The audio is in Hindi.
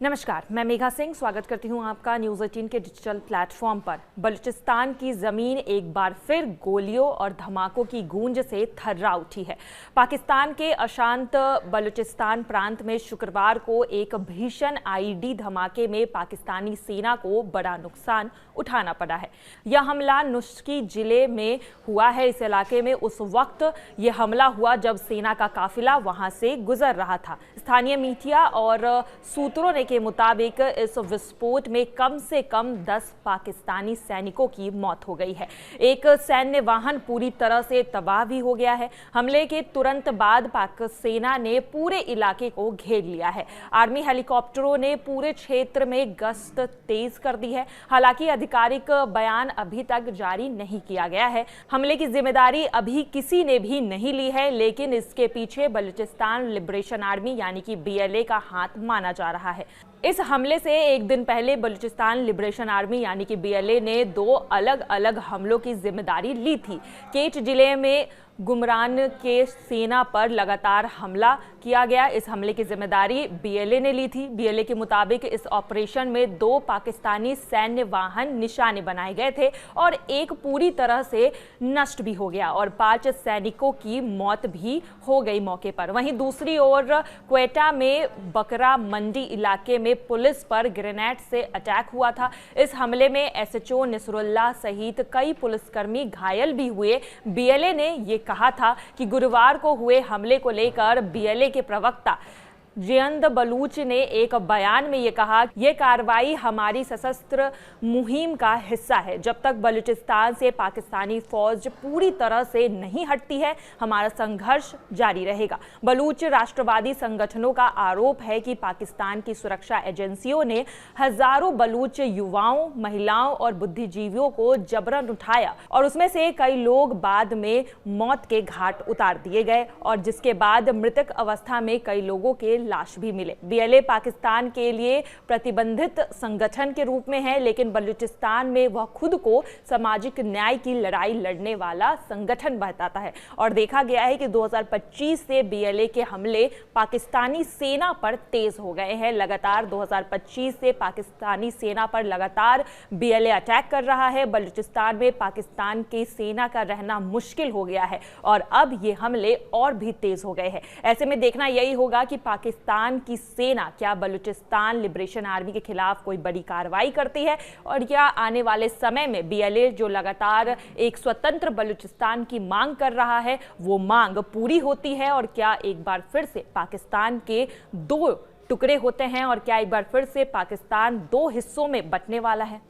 नमस्कार, मैं मेघा सिंह स्वागत करती हूं आपका न्यूज़ 18 के डिजिटल प्लेटफॉर्म पर। बलूचिस्तान की ज़मीन एक बार फिर गोलियों और धमाकों की गूंज से थर्रा उठी है। पाकिस्तान के अशांत बलूचिस्तान प्रांत में शुक्रवार को एक भीषण आईईडी धमाके में पाकिस्तानी सेना को बड़ा नुकसान उठाना पड़ा है। यह हमला नुश्की जिले में हुआ है। इस इलाके में उस वक्त यह हमला हुआ जब सेना का काफिला वहां से गुजर रहा था। स्थानीय मीडिया और सूत्रों ने के मुताबिक इस विस्फोट में कम से कम 10 पाकिस्तानी सैनिकों की मौत हो गई है। एक सैन्य वाहन पूरी तरह से तबाह भी हो गया है। हमले के तुरंत बाद पाक सेना ने पूरे इलाके को घेर लिया है। आर्मी हेलीकॉप्टरों ने पूरे क्षेत्र में गश्त तेज कर दी है। हालांकि आधिकारिक बयान अभी तक जारी नहीं किया गया है। हमले की जिम्मेदारी अभी किसी ने भी नहीं ली है, लेकिन इसके पीछे बलूचिस्तान लिबरेशन आर्मी यानी कि BLA का हाथ माना जा रहा है। इस हमले से एक दिन पहले बलूचिस्तान लिबरेशन आर्मी यानी कि BLA ने 2 अलग अलग हमलों की जिम्मेदारी ली थी। केच जिले में गुमरान के सेना पर लगातार हमला किया गया। इस हमले की जिम्मेदारी BLA ने ली थी। BLA के मुताबिक इस ऑपरेशन में 2 पाकिस्तानी सैन्य वाहन निशाने बनाए गए थे और एक पूरी तरह से नष्ट भी हो गया और 5 सैनिकों की मौत भी हो गई मौके पर। वहीं दूसरी ओर क्वेटा में बकरा मंडी इलाके में पुलिस पर ग्रेनेड से अटैक हुआ था। इस हमले में SHO नसरुल्लाह सहित कई पुलिसकर्मी घायल भी हुए। BLA ने ये कहा था कि गुरुवार को हुए हमले को लेकर BLA के प्रवक्ता जियंद बलूच ने एक बयान में ये कहा, यह कार्रवाई हमारी सशस्त्र मुहिम का हिस्सा है। जब तक बलूचिस्तान से पाकिस्तानी फौज पूरी तरह से नहीं हटती है, हमारा संघर्ष जारी रहेगा। बलूच राष्ट्रवादी संगठनों का आरोप है कि पाकिस्तान की सुरक्षा एजेंसियों ने हजारों बलूच युवाओं, महिलाओं और बुद्धिजीवियों को जबरन उठाया और उसमें से कई लोग बाद में मौत के घाट उतार दिए गए और जिसके बाद मृतक अवस्था में कई लोगों के लाश भी मिले। BLA पाकिस्तान के लिए प्रतिबंधित संगठन के रूप में है, लेकिन बलूचिस्तान में वह खुद को सामाजिक न्याय की लड़ाई लड़ने वाला संगठन बताता है और देखा गया है कि 2025 से BLA के हमले पाकिस्तानी सेना पर तेज हो गए हैं। लगातार 2025 से पाकिस्तानी सेना पर लगातार BLA अटैक कर रहा है। बलूचिस्तान में पाकिस्तान की सेना का रहना मुश्किल हो गया है और अब ये हमले और भी तेज हो गए हैं। ऐसे में देखना यही होगा कि पाकिस्तान की सेना क्या बलूचिस्तान लिबरेशन आर्मी के खिलाफ कोई बड़ी कार्रवाई करती है और क्या आने वाले समय में BLA जो लगातार एक स्वतंत्र बलूचिस्तान की मांग कर रहा है, वो मांग पूरी होती है और क्या एक बार फिर से पाकिस्तान के 2 टुकड़े होते हैं और क्या एक बार फिर से पाकिस्तान 2 हिस्सों में बंटने वाला है।